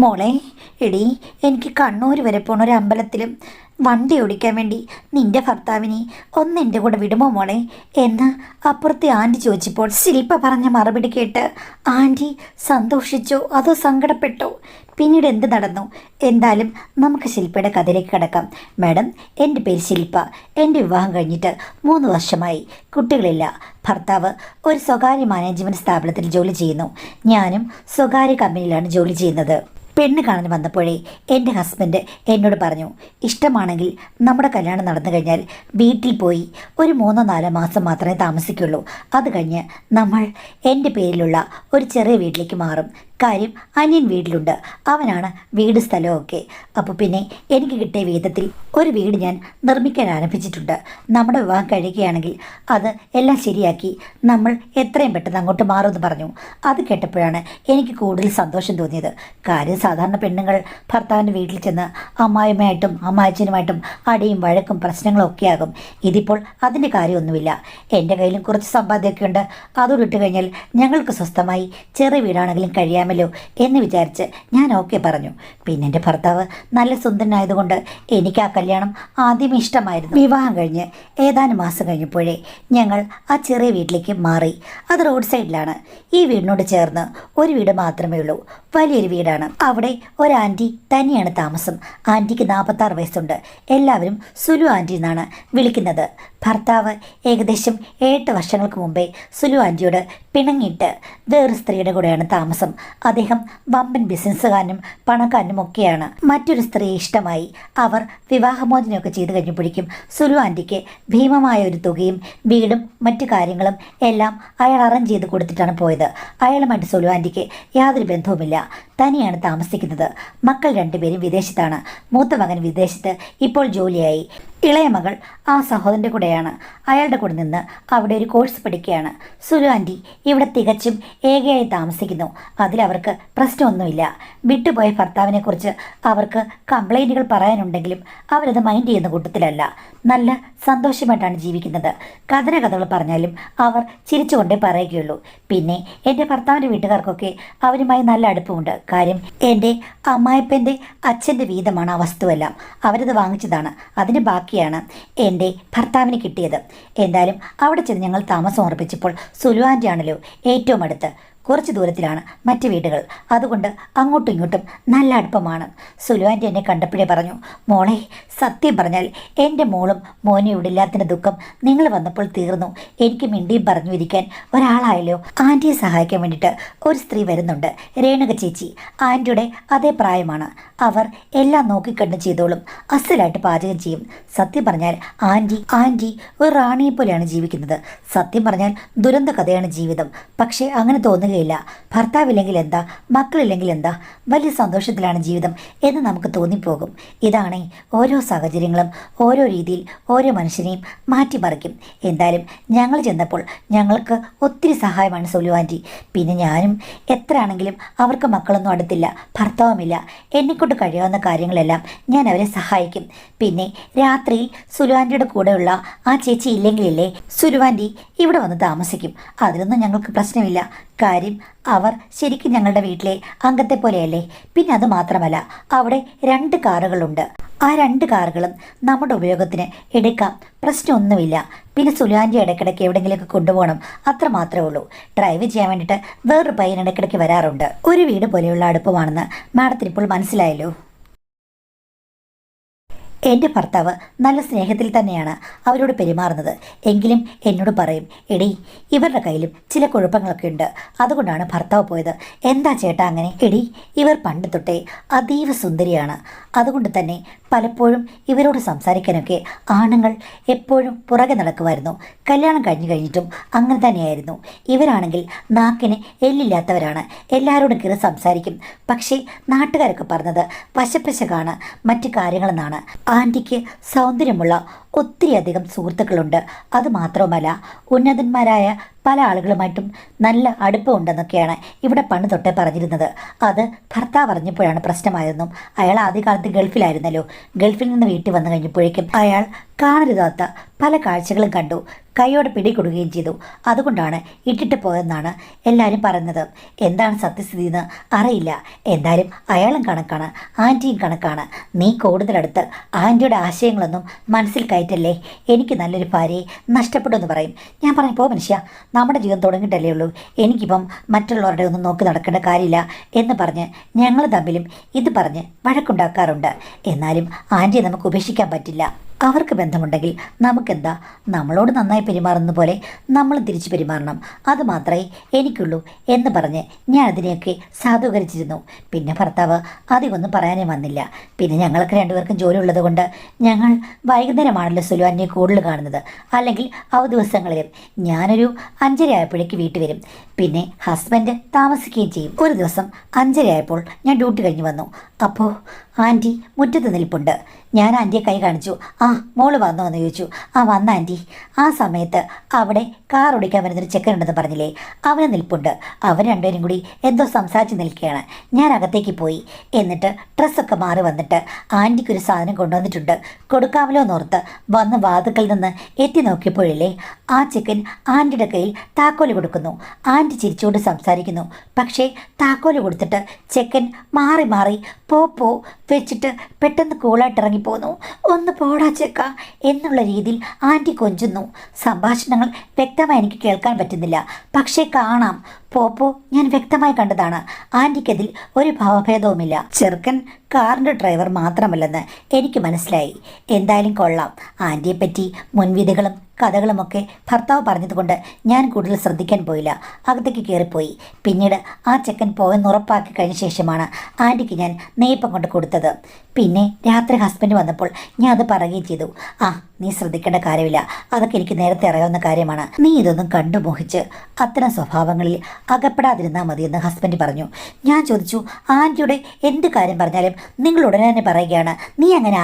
മോളെ, എടി, എനിക്ക് കണ്ണൂർ വരെ പോണ ഒരു അമ്പലത്തിലും വണ്ടി ഓടിക്കാൻ വേണ്ടി നിന്റെ ഭർത്താവിനെ ഒന്ന് എൻ്റെ കൂടെ വിടുമോ മോളെ എന്ന് അപ്പുറത്തെ ആൻറ്റി ചോദിച്ചപ്പോൾ ശില്പ പറഞ്ഞ മറുപടി കേട്ട് ആൻറ്റി സന്തോഷിച്ചോ അതോ സങ്കടപ്പെട്ടോ? പിന്നീട് എന്ത് നടന്നു? എന്തായാലും നമുക്ക് ശില്പയുടെ കഥയിലേക്ക് കിടക്കാം. മാഡം, എൻ്റെ പേര് ശില്പ. എൻ്റെ വിവാഹം കഴിഞ്ഞിട്ട് 3 വർഷമായി. കുട്ടികളില്ല. ഭർത്താവ് ഒരു സ്വകാര്യ മാനേജ്മെൻറ്റ് സ്ഥാപനത്തിൽ ജോലി ചെയ്യുന്നു. ഞാനും സ്വകാര്യ കമ്പനിയിലാണ് ജോലി ചെയ്യുന്നത്. പെണ്ണ് കാണാൻ വന്നപ്പോഴേ എൻ്റെ ഹസ്ബൻഡ് എന്നോട് പറഞ്ഞു, ഇഷ്ടമാണെങ്കിൽ നമ്മുടെ കല്യാണം നടന്നു കഴിഞ്ഞാൽ വീട്ടിൽ പോയി ഒരു 3-4 മാസം മാത്രമേ താമസിക്കുള്ളൂ. അത് കഴിഞ്ഞ് നമ്മൾ എൻ്റെ പേരിലുള്ള ഒരു ചെറിയ വീട്ടിലേക്ക് മാറും. കാര്യം അനിയൻ വീട്ടിലുണ്ട്, അവനാണ് വീട് സ്ഥലമൊക്കെ. അപ്പോൾ പിന്നെ എനിക്ക് കിട്ടിയ വീതത്തിൽ ഒരു വീട് ഞാൻ നിർമ്മിക്കാൻ ആരംഭിച്ചിട്ടുണ്ട്. നമ്മുടെ വിവാഹം കഴിയുകയാണെങ്കിൽ അത് എല്ലാം ശരിയാക്കി നമ്മൾ എത്രയും പെട്ടെന്ന് അങ്ങോട്ട് മാറുമെന്ന് പറഞ്ഞു. അത് കേട്ടപ്പോഴാണ് എനിക്ക് കൂടുതൽ സന്തോഷം തോന്നിയത്. കാര്യം സാധാരണ പെണ്ണുങ്ങൾ ഭർത്താവിൻ്റെ വീട്ടിൽ ചെന്ന് അമ്മായിമ്മയായിട്ടും അമ്മായച്ചനുമായിട്ടും അടിയും വഴക്കും പ്രശ്നങ്ങളും ഒക്കെ ആകും. ഇതിപ്പോൾ അതിൻ്റെ കാര്യമൊന്നുമില്ല. എൻ്റെ കയ്യിലും കുറച്ച് സമ്പാദ്യമൊക്കെ ഉണ്ട്. അതോട് ഇട്ട് കഴിഞ്ഞാൽ ഞങ്ങൾക്ക് സ്വസ്ഥമായി ചെറിയ വീടാണെങ്കിലും കഴിയാം എന്ന് വിചാരിച്ച് ഞാൻ ഓക്കെ പറഞ്ഞു. പിന്നെ എൻ്റെ ഭർത്താവ് നല്ല സുന്ദരനായതുകൊണ്ട് എനിക്ക് ആ കല്യാണം ആദ്യം ഇഷ്ടമായിരുന്നു. വിവാഹം കഴിഞ്ഞ് ഏതാനും മാസം കഴിഞ്ഞപ്പോഴേ ഞങ്ങൾ ആ ചെറിയ വീട്ടിലേക്ക് മാറി. അത് റോഡ് സൈഡിലാണ്. ഈ വീടിനോട് ചേർന്ന് ഒരു വീട് മാത്രമേ ഉള്ളൂ. വലിയൊരു വീടാണ്. അവിടെ ഒരു ആൻറ്റി തന്നെയാണ് താമസം. ആൻറ്റിക്ക് 46 വയസ്സുണ്ട്. എല്ലാവരും സുലു ആൻറ്റി എന്നാണ് വിളിക്കുന്നത്. ഭർത്താവ് ഏകദേശം 8 വർഷങ്ങൾക്ക് മുമ്പേ സുലു ആൻറ്റിയോട് പിണങ്ങിയിട്ട് വേറൊരു സ്ത്രീയുടെ കൂടെയാണ് താമസം. അദ്ദേഹം വമ്പൻ ബിസിനസ്സുകാരനും പണക്കാരനും ഒക്കെയാണ്. മറ്റൊരു സ്ത്രീയെ ഇഷ്ടമായി. അവർ വിവാഹമോചനമൊക്കെ ചെയ്തു കഴിഞ്ഞപ്പോഴേക്കും സുലു ആൻറ്റിക്ക് ഭീമമായ ഒരു തുകയും വീടും മറ്റു കാര്യങ്ങളും എല്ലാം അയാൾ അറേഞ്ച് ചെയ്ത് കൊടുത്തിട്ടാണ് പോയത്. അയാളുമായിട്ട് സുലു ആൻറ്റിക്ക് യാതൊരു ബന്ധവുമില്ല. തനിയാണ് താമസിക്കുന്നത്. മക്കൾ 2 പേരും വിദേശത്താണ്. മൂത്ത മകൻ വിദേശത്ത് ഇപ്പോൾ ജോലിയായി. ഇളയ മകൾ ആ സഹോദരൻ്റെ കൂടെയാണ്. അയാളുടെ കൂടെ നിന്ന് അവിടെ ഒരു കോഴ്സ് പഠിക്കുകയാണ്. സുലു ആൻറ്റി ഇവിടെ തികച്ചും ഏകയായി താമസിക്കുന്നു. അതിലവർക്ക് പ്രശ്നമൊന്നുമില്ല. വിട്ടുപോയ ഭർത്താവിനെക്കുറിച്ച് അവർക്ക് കംപ്ലൈൻറ്റുകൾ പറയാനുണ്ടെങ്കിലും അവരത് മൈൻഡ് ചെയ്യുന്ന കൂട്ടത്തിലല്ല. നല്ല സന്തോഷമായിട്ടാണ് ജീവിക്കുന്നത്. കഥകൾ പറഞ്ഞാലും അവർ ചിരിച്ചുകൊണ്ടേ പറയുകയുള്ളൂ. പിന്നെ എൻ്റെ ഭർത്താവിൻ്റെ വീട്ടുകാർക്കൊക്കെ അവരുമായി നല്ല അടുപ്പമുണ്ട്. കാര്യം എൻ്റെ അമ്മായിപ്പൻ്റെ അച്ഛൻ്റെ വീതമാണ് ആ വസ്തുവെല്ലാം. അവരത് വാങ്ങിച്ചതാണ്. അതിന് ബാക്കിയാണ് എൻ്റെ ഭർത്താവിന് കിട്ടിയത്. എന്തായാലും അവിടെ ചെന്ന് ഞങ്ങൾ താമസം ഉറപ്പിച്ചപ്പോൾ സുലു ആൻറ്റി ആണല്ലോ ഏറ്റവും അടുത്ത്. കുറച്ച് ദൂരത്തിലാണ് മറ്റ് വീടുകൾ. അതുകൊണ്ട് അങ്ങോട്ടും ഇങ്ങോട്ടും നല്ല അടുപ്പമാണ്. സുലു ആൻറ്റി എന്നെ കണ്ടപ്പോഴേ പറഞ്ഞു, മോളെ, സത്യം പറഞ്ഞാൽ എൻ്റെ മോളും മോനും ഇവിടെ ഇല്ലാത്തതിൻ്റെ ദുഃഖം നിങ്ങൾ വന്നപ്പോൾ തീർന്നു. എനിക്ക് മിണ്ടിയും പറഞ്ഞു ഇരിക്കാൻ ഒരാളായല്ലോ. ആൻറ്റിയെ സഹായിക്കാൻ വേണ്ടിയിട്ട് ഒരു സ്ത്രീ വരുന്നുണ്ട്, രേണുക ചേച്ചി. ആൻറ്റിയുടെ അതേ പ്രായമാണ്. അവർ എല്ലാം നോക്കിക്കണ്ടും ചെയ്തോളും. അസലായിട്ട് പാചകം ചെയ്യും. സത്യം പറഞ്ഞാൽ ആൻറ്റി ഒരു റാണിയെ പോലെയാണ് ജീവിക്കുന്നത്. സത്യം പറഞ്ഞാൽ ദുരന്ത കഥയാണ് ജീവിതം. പക്ഷേ അങ്ങനെ തോന്നുകയില്ല. ഭർത്താവില്ലെങ്കിൽ എന്താ, മക്കളില്ലെങ്കിൽ എന്താ, വലിയ സന്തോഷത്തിലാണ് ജീവിതം എന്ന് നമുക്ക് തോന്നിപ്പോകും. ഇതാണ് ഓരോ സാഹചര്യങ്ങളും ഓരോ രീതിയിൽ ഓരോ മനുഷ്യനെയും മാറ്റിമറിക്കും. എന്തായാലും ഞങ്ങൾ ചെന്നപ്പോൾ ഞങ്ങൾക്ക് ഒത്തിരി സഹായമാണ് സുലു ആൻറ്റി. പിന്നെ ഞാനും എത്ര ആണെങ്കിലും അവർക്ക് മക്കളൊന്നും അടുത്തില്ല, ഭർത്താവുമില്ല. എന്നെക്കൊണ്ട് കഴിയാവുന്ന കാര്യങ്ങളെല്ലാം ഞാൻ അവരെ സഹായിക്കും. പിന്നെ രാത്രിയിൽ സുലു ആൻറ്റിയുടെ കൂടെയുള്ള ആ ചേച്ചി ഇല്ലെങ്കിലല്ലേ സുലു ആൻറ്റി ഇവിടെ വന്ന് താമസിക്കും. അതിലൊന്നും ഞങ്ങൾക്ക് പ്രശ്നമില്ല. കാര്യം അവർ ശരിക്കും ഞങ്ങളുടെ വീട്ടിലെ അംഗത്തെ പോലെയല്ലേ. പിന്നെ അത് മാത്രമല്ല, അവിടെ 2 കാറുകളുണ്ട്. ആ 2 കാറുകളും നമ്മുടെ ഉപയോഗത്തിന് എടുക്കാം, പ്രശ്നമൊന്നുമില്ല. പിന്നെ സുലു ആൻറ്റി ഇടയ്ക്കിടയ്ക്ക് എവിടെയെങ്കിലുമൊക്കെ കൊണ്ടുപോകണം, അത്ര മാത്രമേ ഉള്ളൂ. ഡ്രൈവ് ചെയ്യാൻ വേണ്ടിയിട്ട് വേറൊരു പയ്യൻ ഇടയ്ക്കിടയ്ക്ക് വരാറുണ്ട്. ഒരു വീട് പോലെയുള്ള അടുപ്പമാണെന്ന് മാഡത്തിന് ഇപ്പോൾ മനസ്സിലായല്ലോ. എൻ്റെ ഭർത്താവ് നല്ല സ്നേഹത്തിൽ തന്നെയാണ് അവരോട് പെരുമാറുന്നത്. എങ്കിലും എന്നോട് പറയും, എടി, ഇവരുടെ കയ്യിലും ചില കുഴപ്പങ്ങളൊക്കെ ഉണ്ട്, അതുകൊണ്ടാണ് ഭർത്താവ് പോയത്. എന്താ ചേട്ടാ അങ്ങനെ? എടി, ഇവർ പണ്ട് തൊട്ടേ അതീവ സുന്ദരിയാണ്. അതുകൊണ്ട് തന്നെ പലപ്പോഴും ഇവരോട് സംസാരിക്കാനൊക്കെ ആണുങ്ങൾ എപ്പോഴും പുറകെ നടക്കുമായിരുന്നു. കല്യാണം കഴിഞ്ഞിട്ടും അങ്ങനെ തന്നെയായിരുന്നു. ഇവരാണെങ്കിൽ നാക്കിന് എല്ലില്ലാത്തവരാണ്. എല്ലാവരോടും കയറി സംസാരിക്കും. പക്ഷേ നാട്ടുകാരൊക്കെ പറഞ്ഞത് വശപ്പശകാണ്, മറ്റു കാര്യങ്ങളെന്നാണ്. ആൻറ്റിക്ക് സൗന്ദര്യമുള്ള ഒത്തിരിയധികം സുഹൃത്തുക്കളുണ്ട്. അതുമാത്രവുമല്ല, ഉന്നതന്മാരായ പല ആളുകളുമായിട്ടും നല്ല അടുപ്പമുണ്ടെന്നൊക്കെയാണ് ഇവിടെ പണ്ട് തൊട്ടേ പറഞ്ഞിരുന്നത്. അത് ഭർത്താവ് അറിഞ്ഞപ്പോഴാണ് പ്രശ്നമായതെന്നും അയാൾ ആദ്യകാലത്ത് ഗൾഫിലായിരുന്നല്ലോ. ഗൾഫിൽ നിന്ന് വീട്ടിൽ വന്നു കഴിഞ്ഞപ്പോഴേക്കും അയാൾ കാണരുതാത്ത പല കാഴ്ചകളും കണ്ടു, കൈയോടെ പിടികൊടുക്കുകയും ചെയ്തു. അതുകൊണ്ടാണ് ഇട്ടിട്ട് പോയെന്നാണ് എല്ലാവരും പറയുന്നത്. എന്താണ് സത്യസ്ഥിതി എന്ന് അറിയില്ല. എന്തായാലും അയാളും കണക്കാണ്, ആൻറ്റിയും കണക്കാണ്. നീ കൂടുതലെടുത്ത് ആൻറ്റിയുടെ ആശയങ്ങളൊന്നും മനസ്സിൽ കയറ്റല്ലേ. എനിക്ക് നല്ലൊരു ഭാര്യയെ നഷ്ടപ്പെടുമെന്ന് പറയും. ഞാൻ പറഞ്ഞു, പോ മനുഷ്യ, നമ്മുടെ ജീവിതം തുടങ്ങിയിട്ടല്ലേ ഉള്ളൂ. എനിക്കിപ്പം മറ്റുള്ളവരുടെ ഒന്നും നോക്കി നടക്കേണ്ട കാര്യമില്ല എന്ന് പറഞ്ഞ് ഞങ്ങൾ തമ്മിലും ഇത് പറഞ്ഞ് വഴക്കുണ്ടാക്കാറുണ്ട്. എന്നാലും ആൻറ്റിയെ നമുക്ക് ഉപേക്ഷിക്കാൻ പറ്റില്ല. അവർക്ക് ബന്ധമുണ്ടെങ്കിൽ നമുക്കെന്താ, നമ്മളോട് നന്നായി പെരുമാറുന്ന പോലെ നമ്മളും തിരിച്ചു പെരുമാറണം, അതുമാത്രമേ എനിക്കുള്ളൂ എന്ന് പറഞ്ഞ് ഞാൻ അതിനെയൊക്കെ സാധൂകരിച്ചിരുന്നു. പിന്നെ ഭർത്താവ് അധികമൊന്നും പറയാനേ വന്നില്ല. പിന്നെ ഞങ്ങൾക്ക് രണ്ടുപേർക്കും ജോലി ഉള്ളത് കൊണ്ട് ഞങ്ങൾ വൈകുന്നേരമാണല്ലോ സുലുവാനെ കൂടുതൽ കാണുന്നത്. അല്ലെങ്കിൽ അവ ദിവസങ്ങളിലും ഞാനൊരു 5:30 ആയപ്പോഴേക്ക് വീട്ടിൽ വരും. പിന്നെ ഹസ്ബൻഡ് താമസിക്കുകയും ചെയ്യും. ഒരു ദിവസം 5:30 ആയപ്പോൾ ഞാൻ ഡ്യൂട്ടി കഴിഞ്ഞ് വന്നു. അപ്പോൾ ആൻറ്റി മുറ്റത്ത് നിൽപ്പുണ്ട്. ഞാൻ ആൻറ്റിയെ കൈ കാണിച്ചു. ആ, മോള് വന്നോ എന്ന് ചോദിച്ചു. ആ, വന്ന ആൻറ്റി. ആ സമയത്ത് അവിടെ കാർ ഓടിക്കാൻ വരുന്നൊരു ചെക്കനുണ്ടെന്ന് പറഞ്ഞില്ലേ, അവന് നിൽപ്പുണ്ട്. അവർ രണ്ടുപേരും കൂടി എന്തോ സംസാരിച്ച് നിൽക്കുകയാണ്. ഞാൻ അകത്തേക്ക് പോയി. എന്നിട്ട് ഡ്രസ്സൊക്കെ മാറി വന്നിട്ട് ആൻറ്റിക്കൊരു സാധനം കൊണ്ടുവന്നിട്ടുണ്ട്, കൊടുക്കാമല്ലോ എന്നോർത്ത് വന്ന് വാതുക്കൽ നിന്ന് എത്തി നോക്കിയപ്പോഴില്ലേ, ആ ചെക്കൻ ആൻറ്റിയുടെ കയ്യിൽ താക്കോല് കൊടുക്കുന്നു. ആൻറ്റി ചിരിച്ചുകൊണ്ട് സംസാരിക്കുന്നു. പക്ഷേ താക്കോല് കൊടുത്തിട്ട് ചെക്കൻ മാറി മാറി പോ വെച്ചിട്ട് പെട്ടെന്ന് കൂളായിട്ട് ഇറങ്ങിപ്പോന്നു. ഒന്ന് പോടാ ചെക്ക എന്നുള്ള രീതിയിൽ ആൻറ്റി കൊഞ്ചുന്നു. സംഭാഷണങ്ങൾ വ്യക്തമായി എനിക്ക് കേൾക്കാൻ പറ്റുന്നില്ല, പക്ഷേ കാണാം. പോപ്പോ ഞാൻ വ്യക്തമായി കണ്ടതാണ്. ആൻറ്റിക്കതിൽ ഒരു ഭാവഭേദവുമില്ല. ചെറുക്കൻ കാറിൻ്റെ ഡ്രൈവർ മാത്രമല്ലെന്ന് എനിക്ക് മനസ്സിലായി. എന്തായാലും കൊള്ളാം. ആൻറ്റിയെപ്പറ്റി മുൻവിധികളും കഥകളുമൊക്കെ ഭർത്താവ് പറഞ്ഞതുകൊണ്ട് ഞാൻ കൂടുതൽ ശ്രദ്ധിക്കാൻ പോയില്ല. അകത്തേക്ക് കയറിപ്പോയി. പിന്നീട് ആ ചെക്കൻ പോയെന്ന് ഉറപ്പാക്കി കഴിഞ്ഞ ശേഷമാണ് ആൻറ്റിക്ക് ഞാൻ നെയ്പ്പം കൊണ്ട് കൊടുത്തത്. പിന്നെ രാത്രി ഹസ്ബൻഡ് വന്നപ്പോൾ ഞാൻ അത് പറയുകയും ചെയ്തു. ആ, നീ ശ്രദ്ധിക്കേണ്ട കാര്യമില്ല, അതൊക്കെ എനിക്ക് നേരത്തെ അറിയാവുന്ന കാര്യമാണ്. നീ ഇതൊന്നും കണ്ടു മോഹിച്ച് അത്തരം സ്വഭാവങ്ങളിൽ അകപ്പെടാതിരുന്നാൽ മതിയെന്ന് ഹസ്ബൻഡ് പറഞ്ഞു. ഞാൻ ചോദിച്ചു, ആൻറ്റിയുടെ എന്ത് കാര്യം പറഞ്ഞാലും നിങ്ങൾ ഉടനെ തന്നെ പറയുകയാണ്, നീ അങ്ങനെ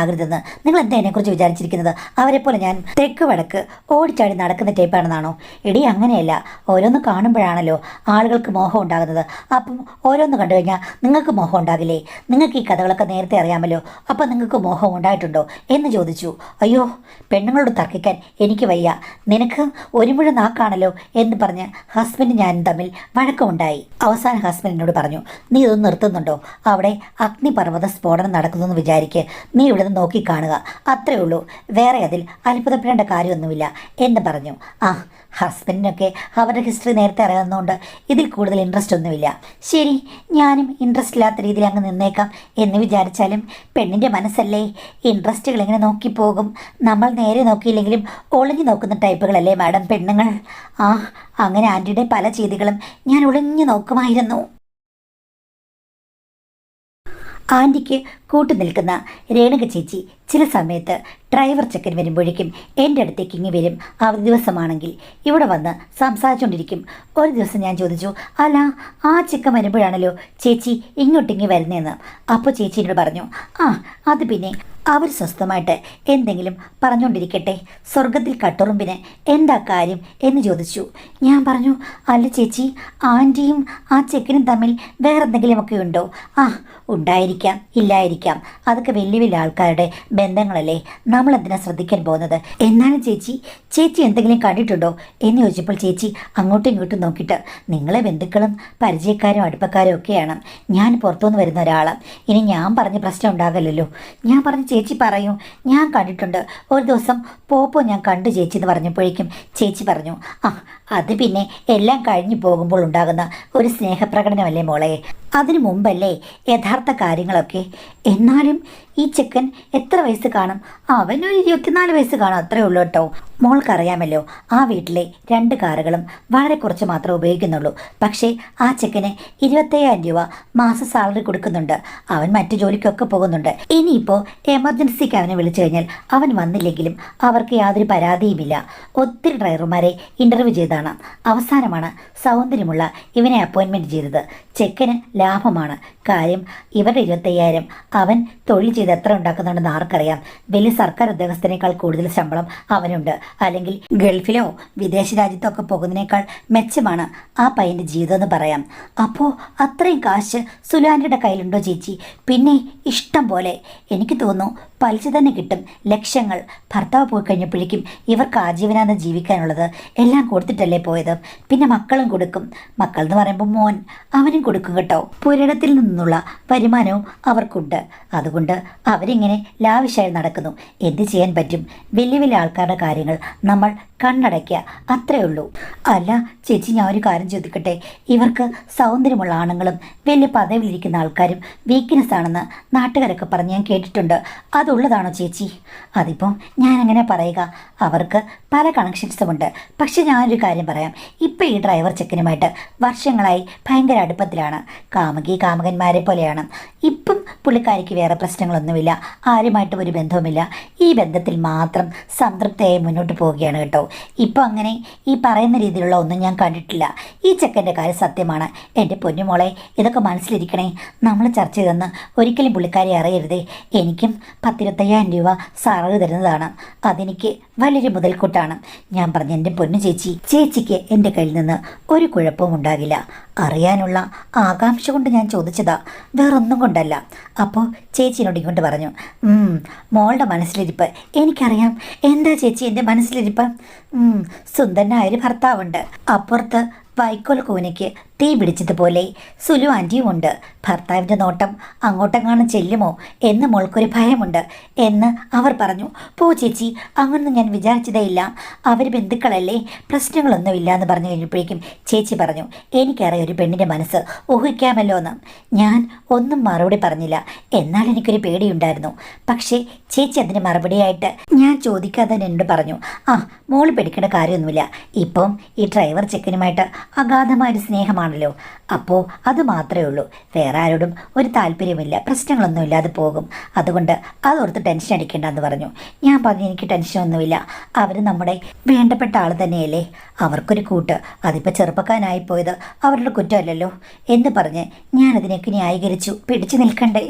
ആകരുതെന്ന്. നിങ്ങൾ എന്താ എന്നെക്കുറിച്ച് വിചാരിച്ചിരിക്കുന്നത്? അവരെപ്പോലെ ഞാൻ തെക്ക് വടക്ക് ഓടിച്ചാടി നടക്കുന്ന ടൈപ്പാണെന്നാണോ? എടി, അങ്ങനെയല്ല. ഓരോന്ന് കാണുമ്പോഴാണല്ലോ ആളുകൾക്ക് മോഹം ഉണ്ടാകുന്നത്. അപ്പം ഓരോന്ന് കണ്ടു കഴിഞ്ഞാൽ നിങ്ങൾക്ക് മോഹം ഉണ്ടാകില്ലേ? നിങ്ങൾക്ക് ഈ കഥകളൊക്കെ നേരത്തെ അറിയാമല്ലോ, അപ്പം നിങ്ങൾക്ക് മോഹം ഉണ്ടായിട്ടുണ്ടോ എന്ന് ചോദിച്ചു. അയ്യോ, പെണ്ണുങ്ങളോട് തർക്കിക്കാൻ എനിക്ക് വയ്യ, നിനക്ക് ഒരു മുഴുവൻ നാക്കാണല്ലോ എന്ന് പറഞ്ഞ് ഹസ്ബൻഡ് ഞാനും തമ്മിൽ വഴക്കമുണ്ടായി. അവസാനം ഹസ്ബൻഡ് എന്നോട് പറഞ്ഞു, നീ ഇതൊന്നും നിർത്തുന്നുണ്ടോ? അവിടെ അഗ്നിപർവ്വത സ്ഫോടനം നടക്കുന്നതെന്ന് വിചാരിക്ക്, നീ ഇവിടെ നിന്ന് നോക്കി കാണുക, അത്രേ ഉള്ളൂ, വേറെ അതിൽ അത്ഭുതപ്പെടേണ്ട കാര്യമൊന്നുമില്ല എന്ന് പറഞ്ഞു. ആ, ഹസ്ബൻഡിനൊക്കെ അവരുടെ ഹിസ്റ്ററി നേരത്തെ അറിയാവുന്നതുകൊണ്ട് ഇതിൽ കൂടുതൽ ഇൻട്രസ്റ്റ് ഒന്നുമില്ല. ശരി, ഞാനും ഇൻട്രസ്റ്റ് ഇല്ലാത്ത രീതിയിൽ അങ്ങ് നിന്നേക്കാം എന്ന് വിചാരിച്ചാലും പെണ്ണിൻ്റെ മനസ്സല്ലേ, ഇൻട്രസ്റ്റുകൾ എങ്ങനെ നോക്കിപ്പോകും. നമ്മൾ നേരെ നോക്കിയില്ലെങ്കിലും ഒളിഞ്ഞു നോക്കുന്ന ടൈപ്പുകളല്ലേ മാഡം പെണ്ണുങ്ങൾ. ആ, അങ്ങനെ ആൻറ്റിയുടെ പല ചെയ്തികളും ഞാൻ ഒളിഞ്ഞു നോക്കുമായിരുന്നു. ആൻറ്റിക്ക് കൂട്ടുനിൽക്കുന്ന രേണുക ചേച്ചി ചില സമയത്ത് ഡ്രൈവർ ചെക്കൻ വരുമ്പോഴേക്കും എൻ്റെ അടുത്തേക്ക് ഇങ്ങി വരും. അവധി ദിവസമാണെങ്കിൽ ഇവിടെ വന്ന് സംസാരിച്ചുകൊണ്ടിരിക്കും. ഒരു ദിവസം ഞാൻ ചോദിച്ചു, അല്ല, ആ ചെക്കൻ വരുമ്പോഴാണല്ലോ ചേച്ചി ഇങ്ങോട്ടിങ്ങി വരുന്നതെന്ന്. അപ്പോൾ ചേച്ചി എന്നോട് പറഞ്ഞു, ആ, അത് പിന്നെ അവർ സ്വസ്ഥമായിട്ട് എന്തെങ്കിലും പറഞ്ഞുകൊണ്ടിരിക്കട്ടെ, സ്വർഗത്തിൽ കട്ടുറുമ്പിന് എന്താ കാര്യം എന്ന് ചോദിച്ചു. ഞാൻ പറഞ്ഞു, അല്ല ചേച്ചി, ആൻറ്റിയും ആ ചെക്കനും തമ്മിൽ വേറെന്തെങ്കിലുമൊക്കെ ഉണ്ടോ? ആ, ഉണ്ടായിരിക്കാം, ഇല്ലായിരിക്കാം, അതൊക്കെ വലിയ വലിയ ആൾക്കാരുടെ ബന്ധങ്ങളല്ലേ, നമ്മളെന്തിനാ ശ്രദ്ധിക്കാൻ പോകുന്നത്? എന്നാലും ചേച്ചി എന്തെങ്കിലും കണ്ടിട്ടുണ്ടോ എന്ന് ചോദിച്ചപ്പോൾ ചേച്ചി അങ്ങോട്ടും ഇങ്ങോട്ടും നോക്കിയിട്ട്, നിങ്ങളെ ബന്ധുക്കളും പരിചയക്കാരും അടുപ്പക്കാരും ഒക്കെയാണ്, ഞാൻ പുറത്തുനിന്ന് വരുന്ന ഒരാളാണ്, ഇനി ഞാൻ പറഞ്ഞ പ്രശ്നം ഉണ്ടാകില്ലല്ലോ. ഞാൻ പറഞ്ഞു, ചേച്ചി പറയൂ, ഞാൻ കണ്ടിട്ടുണ്ട്, ഒരു ദിവസം പോപ്പോ ഞാൻ കണ്ടു ചേച്ചി എന്ന് പറഞ്ഞപ്പോഴേക്കും ചേച്ചി പറഞ്ഞു, ആ, അത് പിന്നെ എല്ലാം കഴിഞ്ഞു പോകുമ്പോൾ ഉണ്ടാകുന്ന ഒരു സ്നേഹപ്രകടനമല്ലേ മോളെ, അതിനു മുമ്പല്ലേ യഥാർത്ഥ കാര്യങ്ങളൊക്കെ. എന്നാലും ഈ ചെക്കൻ എത്ര വയസ്സ് കാണും? അവനൊരു 24 വയസ്സ് കാണും, അത്രേ ഉള്ളൂ കേട്ടോ. മോൾക്കറിയാമല്ലോ, ആ വീട്ടിലെ 2 കാറുകളും വളരെ കുറച്ച് മാത്രമേ ഉപയോഗിക്കുന്നുള്ളൂ. പക്ഷേ ആ ചെക്കന് 25,000 രൂപ മാസ സാലറി കൊടുക്കുന്നുണ്ട്. അവൻ മറ്റു ജോലിക്കൊക്കെ പോകുന്നുണ്ട്. ഇനിയിപ്പോൾ എമർജൻസിക്ക് അവനെ വിളിച്ചു കഴിഞ്ഞാൽ അവൻ വന്നില്ലെങ്കിലും അവർക്ക് യാതൊരു പരാതിയുമില്ല. ഒത്തിരി ഡ്രൈവർമാരെ ഇൻ്റർവ്യൂ ചെയ്താണ് അവസാനമാണ് സൗന്ദര്യമുള്ള ഇവനെ അപ്പോയിൻമെൻറ്റ് ചെയ്തത്. ചെക്കന് ലാഭമാണ്, കാര്യം ഇവരുടെ 25,000 അവൻ തൊഴിൽ ചെയ്ത് എത്ര ഉണ്ടാക്കുന്നുണ്ടെന്ന് ആർക്കറിയാം. വലിയ സർക്കാർ ഉദ്യോഗസ്ഥനേക്കാൾ കൂടുതൽ ശമ്പളം അവനുണ്ട്. അല്ലെങ്കിൽ ഗൾഫിലോ വിദേശ രാജ്യത്തോ ഒക്കെ പോകുന്നതിനേക്കാൾ മെച്ചമാണ് ആ പയ്യൻ്റെ ജീവിതം എന്ന് പറയാം. അപ്പോൾ അത്രയും കാശ് സുലാൻ്റെയുടെ കയ്യിലുണ്ടോ ചേച്ചി? പിന്നെ ഇഷ്ടം പോലെ. എനിക്ക് തോന്നുന്നു പലിശ തന്നെ കിട്ടും, ലക്ഷങ്ങൾ. ഭർത്താവ് പോയി കഴിഞ്ഞപ്പോഴേക്കും ഇവർക്ക് ആജീവനാന്തം ജീവിക്കാനുള്ളത് എല്ലാം കൊടുത്തിട്ടല്ലേ പോയത്. പിന്നെ മക്കളും കൊടുക്കും. മക്കൾ എന്ന് പറയുമ്പോൾ മോൻ, അവനും കൊടുക്കും കേട്ടോ. പുരയിടത്തിൽ നിന്നുള്ള വരുമാനവും അവർക്കുണ്ട്. അതുകൊണ്ട് അവരിങ്ങനെ ലാവിഷായി നടക്കുന്നു. എന്ത് ചെയ്യാൻ പറ്റും? വലിയ വലിയ ആൾക്കാരുടെ കാര്യങ്ങൾ നമ്മൾ കണ്ണടയ്ക്കുക, അത്രേ ഉള്ളൂ. അല്ല ചേച്ചി, ഞാൻ ഒരു കാര്യം ചോദിക്കട്ടെ? ഇവർക്ക് സൗന്ദര്യമുള്ള ആണുങ്ങളും വലിയ പദവിയിലിരിക്കുന്ന ആൾക്കാരും വീക്ക്നെസ് ആണെന്ന് നാട്ടുകാരൊക്കെ പറഞ്ഞ് ഞാൻ കേട്ടിട്ടുണ്ട്. അതുള്ളതാണോ ചേച്ചി? അതിപ്പം ഞാനെങ്ങനെ പറയുക? അവർക്ക് പല കണക്ഷൻസും ഉണ്ട്. പക്ഷെ ഞാനൊരു കാര്യം പറയാം. ഇപ്പം ഈ ഡ്രൈവർ ചെക്കനുമായിട്ട് വർഷങ്ങളായി ഭയങ്കര അടുപ്പത്തിലാണ്. കാമുകി കാമുകന്മാരെ പോലെയാണ്. ഇപ്പം പുള്ളിക്കാരിക്ക് വേറെ പ്രശ്നങ്ങളൊന്നുമില്ല, ആരുമായിട്ടും ഒരു ബന്ധവുമില്ല. ഈ ബന്ധത്തിൽ മാത്രം സംതൃപ്തയായി മുന്നോട്ട് പോവുകയാണ് കേട്ടോ. ഇപ്പം അങ്ങനെ ഈ പറയുന്ന രീതിയിലുള്ള ഒന്നും ഞാൻ കണ്ടിട്ടില്ല. ഈ ചെക്കൻ്റെ കാര്യം സത്യമാണ്. എൻ്റെ പൊന്നുമോളെ, ഇതൊക്കെ മനസ്സിലിരിക്കണേ. നമ്മൾ ചർച്ച ചെയ്തെന്ന് ഒരിക്കലും പുള്ളിക്കാരി അറിയരുതേ. എനിക്കും 10-25,000 രൂപ സാലറി തരുന്നതാണ്. അതെനിക്ക് വലിയൊരു മുതൽക്കൂട്ടാണ്. ഞാൻ പറഞ്ഞ എൻ്റെ പൊന്നു ചേച്ചി, ചേച്ചിക്ക് എൻ്റെ കയ്യിൽ നിന്ന് ഒരു കുഴപ്പവും ഉണ്ടാകില്ല. അറിയാനുള്ള ആകാംക്ഷ കൊണ്ട് ഞാൻ ചോദിച്ചതാ, വേറൊന്നും കൊണ്ടല്ല. അപ്പോൾ ചേച്ചിനോട് ഇങ്ങോട്ട് പറഞ്ഞു, മോളുടെ മനസ്സിലിരിപ്പ് എനിക്കറിയാം. എന്താ ചേച്ചി എൻ്റെ മനസ്സിലിരിപ്പ്? സുന്ദരനായൊരു ഭർത്താവുണ്ട്. അപ്പുറത്ത് വൈക്കോൽ കൂനയ്ക്ക് തീ പിടിച്ചതുപോലെ സുലു ആൻറ്റിയും ഉണ്ട്. ഭർത്താവിൻ്റെ നോട്ടം അങ്ങോട്ടെങ്ങാനും ചെല്ലുമോ എന്ന് മോൾക്കൊരു ഭയമുണ്ട് എന്ന് അവർ പറഞ്ഞു. പോ ചേച്ചി, അങ്ങനൊന്നും ഞാൻ വിചാരിച്ചതേ ഇല്ല. അവർ ബന്ധുക്കളല്ലേ, പ്രശ്നങ്ങളൊന്നുമില്ല എന്ന് പറഞ്ഞു കഴിഞ്ഞപ്പോഴേക്കും ചേച്ചി പറഞ്ഞു, എനിക്കറിയാം ഒരു പെണ്ണിൻ്റെ മനസ്സ്, ഊഹിക്കാമല്ലോ എന്ന്. ഞാൻ ഒന്നും മറുപടി പറഞ്ഞില്ല. എന്നാൽ എനിക്കൊരു പേടിയുണ്ടായിരുന്നു. പക്ഷേ ചേച്ചി അതിന് മറുപടിയായിട്ട് ഞാൻ ചോദിക്കാതെ തന്നെ എന്നോട് പറഞ്ഞു, മോള് പേടിക്കേണ്ട കാര്യമൊന്നുമില്ല. ഇപ്പം ഈ ഡ്രൈവർ ചെക്കനുമായിട്ട് അഗാധമായൊരു സ്നേഹമാണല്ലോ. അപ്പോൾ അത് മാത്രമേ ഉള്ളൂ. വേറെ ആരോടും ഒരു താല്പര്യമില്ല, പ്രശ്നങ്ങളൊന്നും ഇല്ലാതെ പോകും. അതുകൊണ്ട് അതോർത്ത് ടെൻഷൻ അടിക്കേണ്ടെന്ന് പറഞ്ഞു. ഞാൻ പറഞ്ഞു, എനിക്ക് ടെൻഷനൊന്നുമില്ല. അവർ നമ്മുടെ വേണ്ടപ്പെട്ട ആൾ തന്നെയല്ലേ. അവർക്കൊരു കൂട്ട്, അതിപ്പോൾ ചെറുപ്പക്കാരനായിപ്പോയത് അവരുടെ കുറ്റമല്ലല്ലോ എന്ന് പറഞ്ഞ് ഞാനതിനൊക്കെ ന്യായീകരിച്ചു. പിടിച്ചു നിൽക്കണ്ടേ?